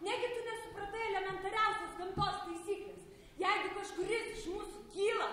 Negi tu nesupratai elementariausios gamtos taisyklės. Jeigu kažkuris iš mūsų kyla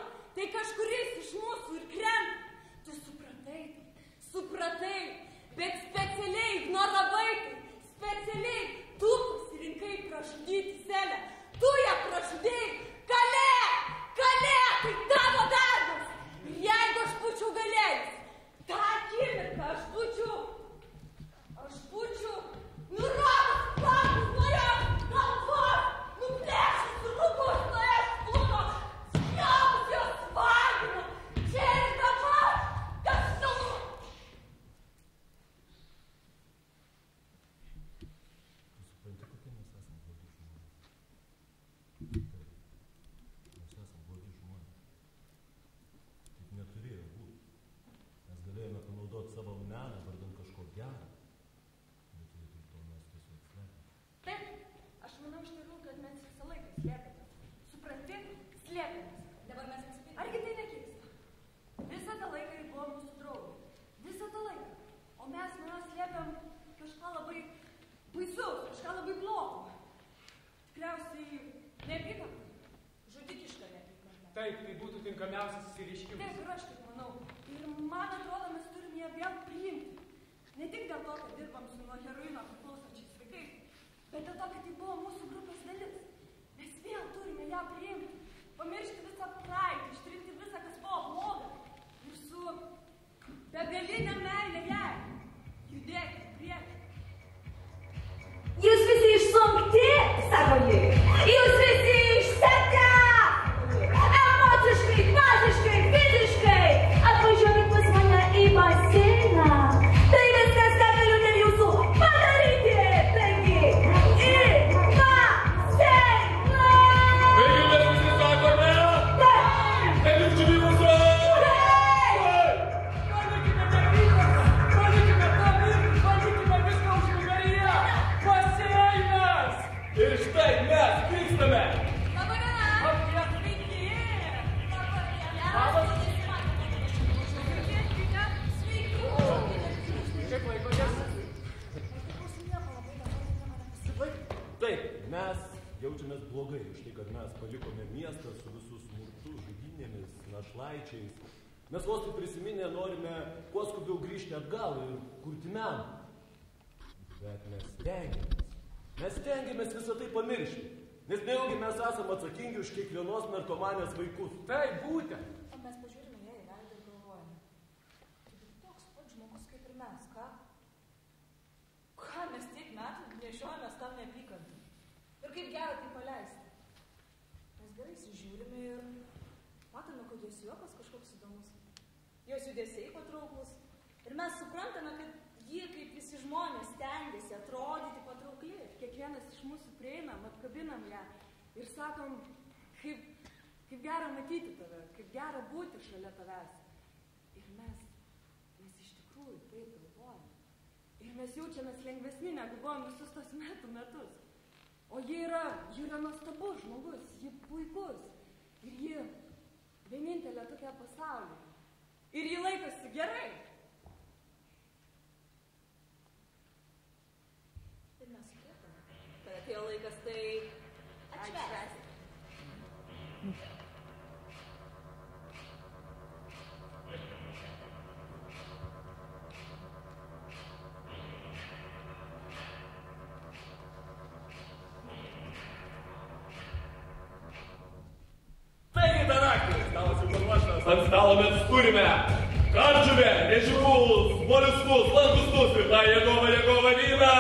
tai būtų tinkamiausias įsireiškimas. Taip, ir aš taip manau. Ir man atrodo, mes turim ją vėl priimti. Ne tik dėl to, kad dirbam su nuo heroino priklausančiais vaikais, bet dėl to, kad tai buvo mūsų grupės dalis. Mes vėl turime ją priimti. Pamiršti visą praeitį, ištrinti visą, kas buvo bloga. Ir su begalinė meilė jai. Judėti į priekį. Jūs visi išsunkti, sako ji. Jūs visi išsekę. Emociškai, dvasiškai, fiziškai. Atvažiuokit pas mane į baseiną. Tai viskas, ką galiu dėl jūsų padaryti. Taigi, į baseiną. Taigi mes visi sakome? Taip. Tai jūs čia vyruose? Ir štai mes vykstame. Laba diena. Sveiki. Laba diena. Sveiki. Kaip laikotės? Taip, mes jaučiamės blogai už tai, kad mes palikome miestą su visų smurtu, žudynėmis, našlaičiais. Mes vos tik prisiminę norime kuo skubiau grįžti atgal ir kurti meną. Bet mes stengiamės. Mes stengiamės visą tai pamiršti, nes nejaugi mes esame atsakingi už kiekvienos narkomanės vaikus. Taip, būtent. O mes pažiūrime ją į veidą ir galvojame. Tai toks pat žmogus kaip ir mes, ką? Ką mes tiek metų nešiojamės tam neapykantą? Ir kaip gera tai paleisti? Mes gerai įsižiūrime ir matome, kad jos juokas kažkoks įdomus. Jos judesiai patrauklus. Ir mes suprantame, kad ji, kaip visi žmonės, stengiasi atrodyti patraukli. Kiekvienas iš mūsų prieinam, apkabinam ją ir sakom, kaip gera matyti tave, kaip gera būti šalia tavęs. Ir mes iš tikrųjų taip galvojam. Ir mes jaučiamės lengvesni, negu buvom visus tos metus. O ji yra nuostabus žmogus, ji puikus. Ir ji vienintelė tokia pasaulyje. Ir ji laikosi gerai. Ir mes suprantame, kad atėjo laikas tai atšvęsti. Taigi tą naktį stalas jau paruoštas. Ant stalo mes turime kardžuvę, rėžimus, moliuskus, langustus ir tą jėgovą vyną.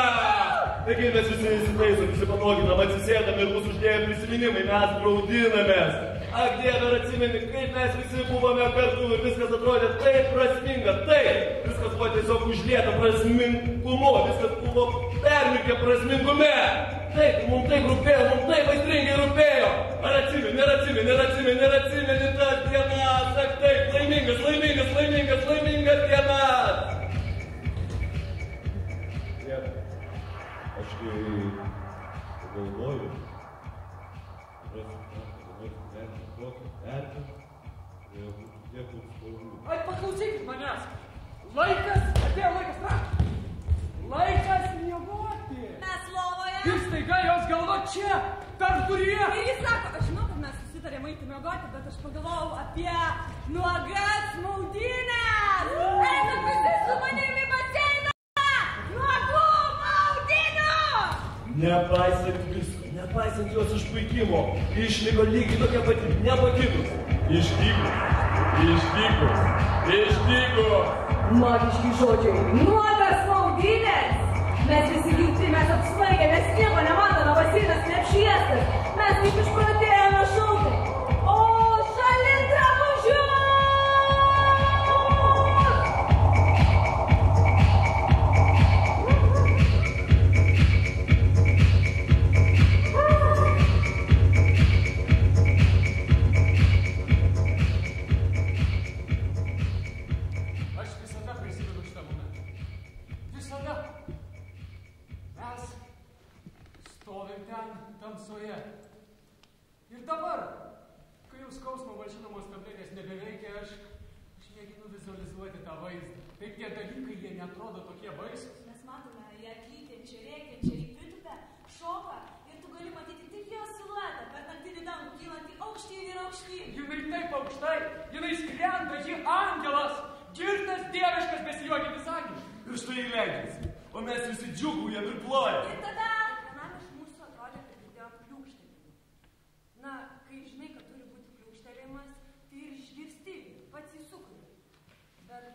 Taigi mes visi įsitaisom, visi panoginam, atsisėdam ir mūsų uždėję prisiminimai, mes graudinamės. Ak, Dieve, ar atsimeni, kaip mes visi buvome kartu ir viskas atrodė taip prasminga, taip. Viskas buvo tiesiog užlieta prasmingumu, viskas buvo permirkę prasmingume. Taip, mums taip rūpėjo, mums taip aistringai rūpėjo. Ar atsimeni tas dienas, ak taip, laimingas dienas. Aš kai galvoju, Ai, paklausykit manęs. Atėjo laikas traukti. Laikas miegoti. Mes lovoje. Ir staiga jos galva čia, tarpduryje. Ir jis sako, aš žinau, kad mes susitarėm eiti miegoti, bet aš pagalvojau apie nuogas maudynės. Einam visi su manimi į baseiną. Nuogų maudynių. Nepaisant visko, nepaisant jos išpuikimo, išliko lygiai tokia pati, nepakitus. Išdygo. Magiški žodžiai. Nuogas maudynės. Mes visi gimti, mes apsvaigę, mes nieko nematome, baseinas neapšviestas. Mes kaip išprotėjome šaukti. O šalin drabužių! Aš visada prisimenu šitą momentą. Visada. Mes stovim ten tamsoje. Ir dabar, kai jau skausmo malšinamos tabletės nebeveikia, aš mėginu vizualizuoti tą vaizdą. Taip tie dalykai, jie neatrodo tokie baisūs. Mes matome ją klykiančią, rėkiančią, į pritupę, šoką ir tu gali matyti tik jos siluetą per naktinį dangų, kylantį aukštyn ir aukštyn. Jinai taip pirštai leidžiasi, o mes visi džiūgaujam ir plojam. Ir tada vienam iš mūsų atrodė, kad girdėjo kliūkštelėjimą. Na, kai žinai, kad turi būti kliūkštelėjimas, tai ir išgirsti, pats jį sukuri. Bet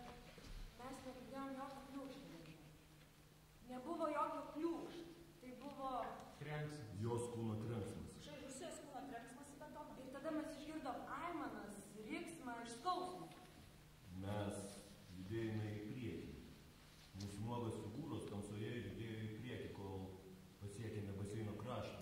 mes negirdėjom jokio kliūkštelėjimo. Nebuvo jokio kliūkšt. Tai buvo... Trenksmas. Jos kūno trenksmas. Žaižusijos kūno trenksmas į betoną. Ir tada mes išgirdom aimanas, riksmą ir skausmą. Mes judėjome į priekį. Mūsų nuogas figūros tamsoje judėjo į priekį, kol pasiekėme baseino kraštą.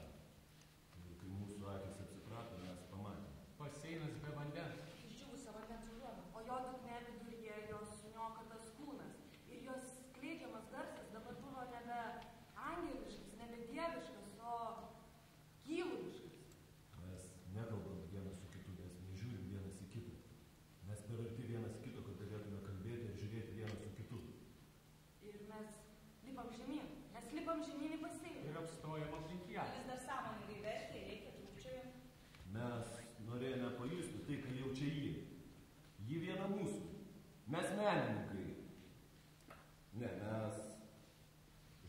Ir kai mūsų akis atsiprato, mes pamatėme. Baseinas be vandens. Išdžiūvusią vandens užuodą. O jo dugne viduryje jos suniokotas kūnas. Ir jos skleidžiamas garsas dabar buvo nebe angeliškas, nebe dieviškas, o gyvuliškas. Mes nekalbam vienas su kitu, mes nežiūrim vienas į kitą. Mes per arti vienas kito, kad galėtume kalbėti ir žiūrėti vienas su kitu. Ir mes lipam žemyn. Mes lipam žemyn į baseiną. Ir apstojam aplink ją. Vis dar sąmoningai vertė, reikia trūkčioje. Mes norėjome pajusti tai, ką jaučia ji. Ji viena mūsų. Mes menininkai. Ne, mes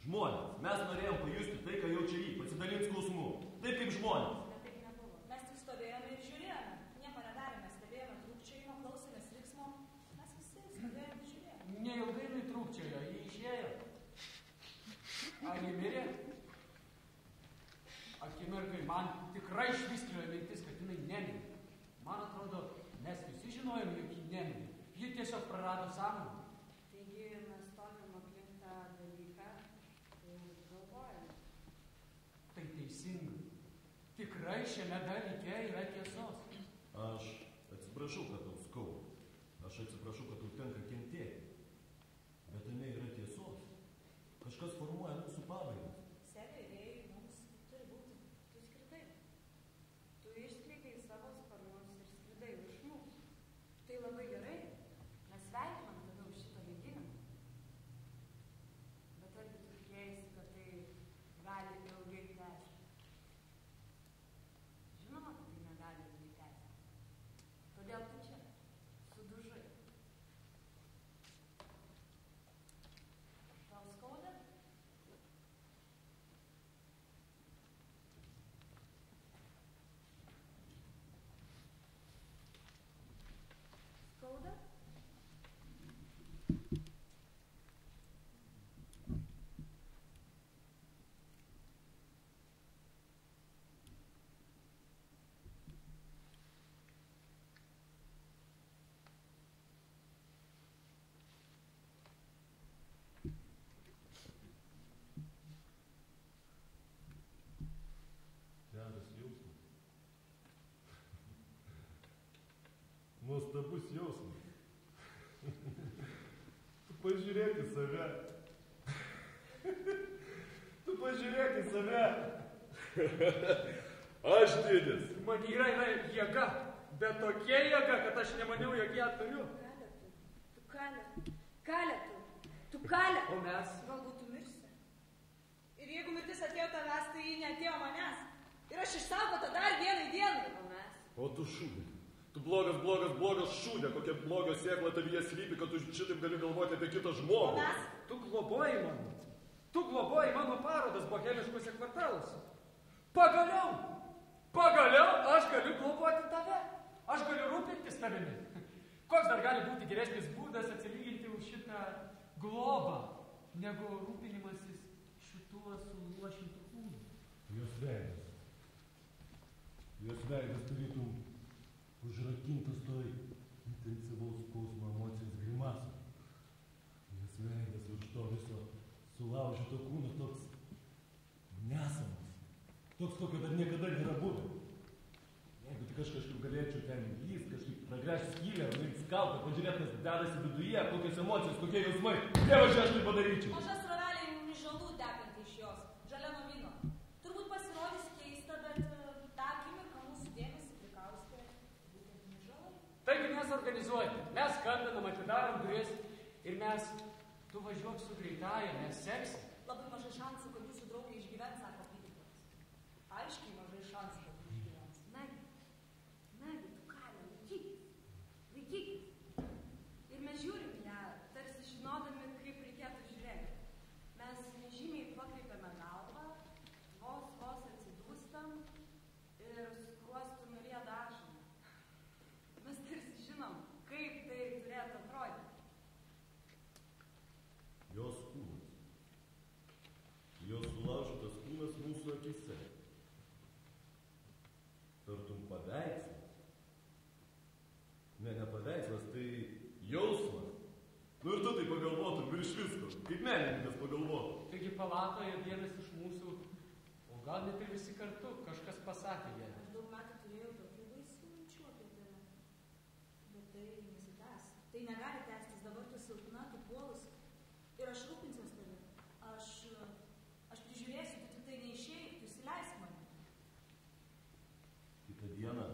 žmonės. Mes norėjom pajusti tai, ką jaučia ji. Pasidalinti skausmu. Taip kaip žmonės. Bet taip nebuvo. Mes tik stovėjome ir žiūrėjome. Nieko nedarėme, stebėjome trūkčiojimo, klausėmės riksmo. Mes visi stovėjome ir žiūrėjome. Neilgai jinai trūkčiojo, ji išėjo. Ar ji mirė? Akimirkai man tikrai švystelėjo mintis, kad jinai nemirė. Man atrodo, mes visi žinojom, jog ji nemirė. Ji tiesiog prarado sąmonę. Taigi mes stovim aplink tą dalyką ir galvojam. Tai teisinga. Tikrai šiame dalyke yra tiesos. Aš atsiprašau, kad tau skauda. Aš atsiprašau, kad tau tenka kentėti. Bet tame yra tiesos. Kažkas formuoja mūsų pabaigas. Serija idėjai mums turi būti. Tu skridai. Tu išskleidai savo sparnus ir skridai iš mūsų. Tai labai gerai. Mes sveikinam tada už šitą mėginimą. Bet argi tu tikėjaisi, kad tai gali ilgai tęsti? Žinoma, kad tai negali ilgai tęsti. Todėl tu čia sudužai. Tau skauda? Skauda? Geras jausmas. Nuostabus jausmas. Tu pažiūrėk į save. Tu pažiūrėk į save. Aš didis. Man yra jėga, bet tokia jėga, kad aš nemaniau, jog ją turiu. Tu kalė. O mes? Galbūt tu mirsi. Ir jeigu mirtis atėjo tavęs, tai ji neatėjo manęs. Ir aš išsaugota dar vienai dienai. O mes? O tu šūdė. Tu blogas šūdė. Kokia blogio sėkla tavyje slypi, kad tu šitaip gali galvoti apie kitą O žmogų. mes? Tu globoji mano. Tu globoji mano parodas bohemiškuose kvartaluose. Pagaliau aš galiu globoti tave. Aš galiu rūpintis tavimi. Koks dar gali būti geresnis būdas atsilyginti už šitą globą, negu rūpinimasis šituo suluošintu kūnu. Jos veidas tarytum užrakintas toj intensyvaus skausmo emocijos grimaso. Jos veidas už to viso sulaužyto kūno toks nesamas. Toks, kokio dar niekada nėra buvę. Jeigu tik aš kažkaip galėčiau ten įlįst, kažkaip pragręžti skylę, nuimti skalpą, pažiūrėti, kas dedasi viduje, kokios emocijos, kokie jausmai. Dievaži, aš tai padaryčiau. Maža srovelė mižalų tekanti iš jos, žalia nuo vyno. Turbūt pasirodys keista, bet tą akimirką mūsų dėmesį prikaustė būtent mižalai. Taigi mes organizuojame. Mes skambinam, atidarom duris ir tu važiuok su greitąja, mes seksim. Labai mažai šansų, kad jūsų draugė išgyvens, sako gydytojas. Aiškiai mažai šansų, kad išgyvens. Nagi, tu kalė, laikykis. Ir mes žiūrim ją, tarsi žinodami, kaip reikėtų žiūrėti. pagalvotum virš visko, kaip menininkas pagalvotų. Taigi palatoje vienas iš mūsų, o gal net ir visi kartu, kažkas pasakė jai. Aš daug metų turėjau tokių baisių minčių apie tave. Bet tai nesitęs. Tai negali tęstis, dabar tu silpna, tu puolus. Ir aš rūpinsiuos tave. Aš prižiūrėsiu, tu tik tai neišėjai, tu įsileisk mane. Kitą dieną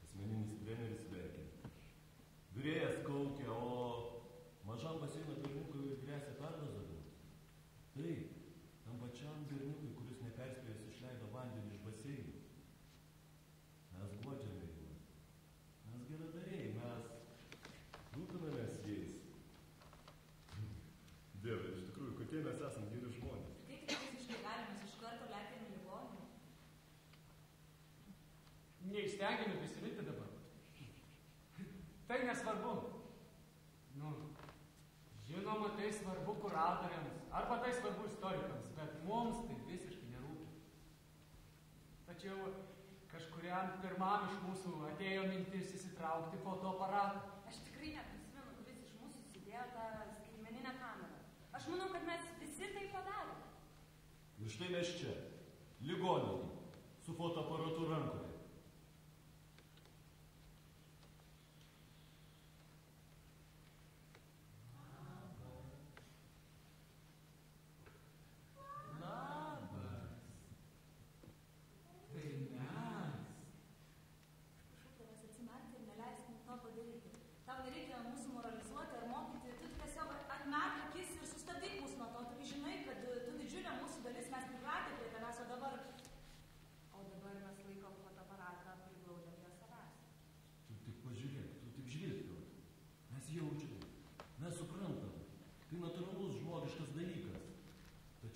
asmeninis treneris verkė. Virėjas kaukė, o mažam baseino berniukui grėsė perdozavimas. Taip, tam pačiam berniukui, kuris neperspėjęs išleido vandenį iš baseino. Mes guodžiame juos. Mes geradariai, mes rūpinamės jais. Dieve, iš tikrųjų, kokie mes esam geri žmonės. Kaip tik visiškai galimės iš karto lekiam į ligoninę. Neįstengiame prisiminti dabar. Tai nesvarbu. Nu, žinoma, tai svarbu kuratoriams, arba tai svarbu istorikams, bet mums tai visiškai nerūpi. Tačiau kažkuriam pirmam iš mūsų atėjo mintis įsitraukti fotoaparatą. Aš tikrai neprisimenu, kuris iš mūsų įsidėjo tą skaitmeninę kamerą. Aš manau, kad mes visi tai padarėme. Ir štai mes čia, ligoninėje, su fotoaparatu rankoje.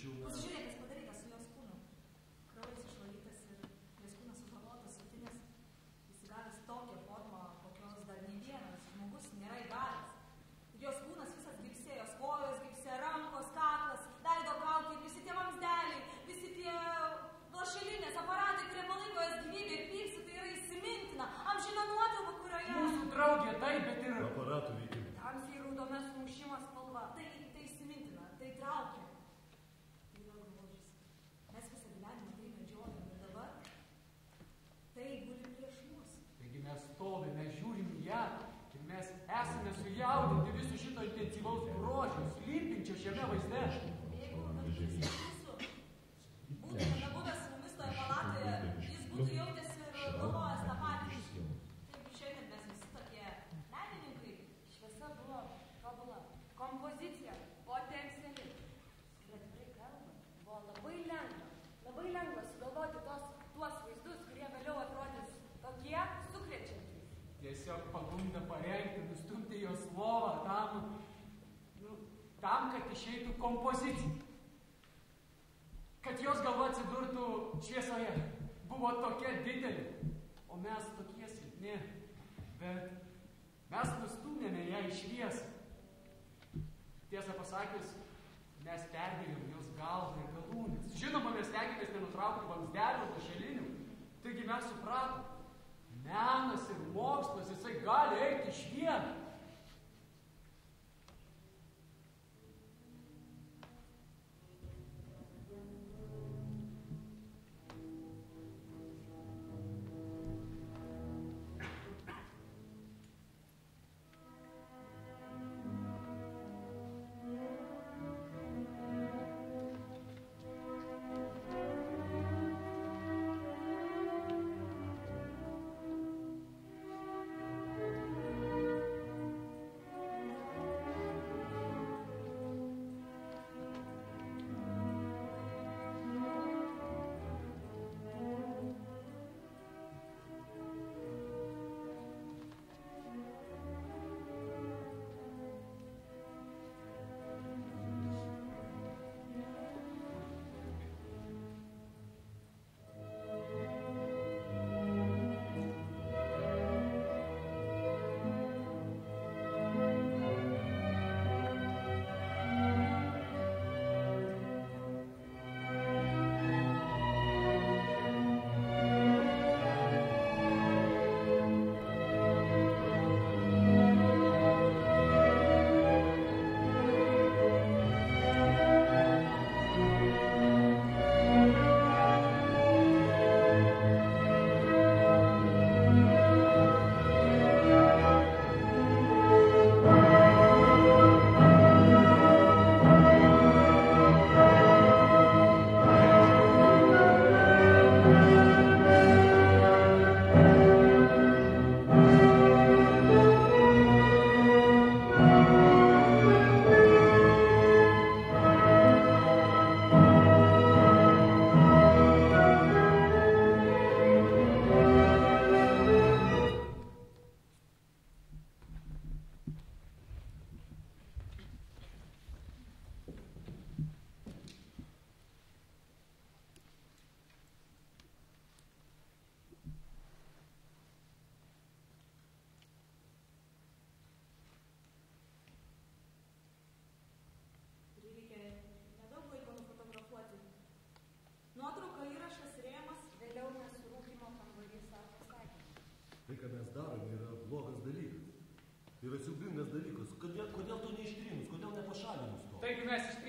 Pasižiūrėk, kas padaryta su jos kūnu. Kraujas išvalytas ir jos kūnas sužalotas, sutinės įsigavęs tokią formą, kokios dar nei vienas žmogus nėra įgavęs. Jos kūnas visas gipsė, jos kojos gipsė, rankos, kaklas, veido kaukė, visi tie vamzdeliai, visi tie lašelinės aparatai, kurie palaiko jos gyvybę ir pypsi, tai yra įsimintina. Amžina nuotrauka, kurioje... Mūsų draugė taip, bet ir... Aparatų veikimą. Tamsiai raudona sumušimo spalva. Tai įsimintina, tai traukia. Mes visą gyvenimą tai medžiojame ir dabar tai guli prieš mus. Taigi mes stovime, žiūrim į ją ir mes esame sujaudinti viso šito intensyvaus grožio, slypinčio šiame vaizde. Jeigu jūsų būtų nebuvęs su mumis toje palatoje, jis būtų jautęs ir galvojęs tą patį. Taigi šiandien mes visi tokie menininkai. Šviesa buvo tobula. Kompozicija potenciali. Bet tikrai kalbant, buvo labai lengva sugalvoti tuos vaizdus, kurie vėliau atrodys tokie sukrečiantys. Tiesiog pagunda parengti, nustumti jos lovą tam, kad išeitų kompozicija. Kad jos galva atsidurtų šviesoje. Buvo tokia didelė, o mes tokie silpni. Bet mes nustūmėme ją į šviesą. Tiesą pasakius, mes perdėjom jos galvą ir galūnės. Žinoma, mes stengiamės nenutraukti vamzdelių, lašelinių. Taigi mes supratom, menas ir mokslas, jisai gali eiti išvien. ką mes darome, yra blogas dalykas. Yra siaubingas dalykas. Kodėl to neištrynus, kodėl nepašalinus to? Taigi mes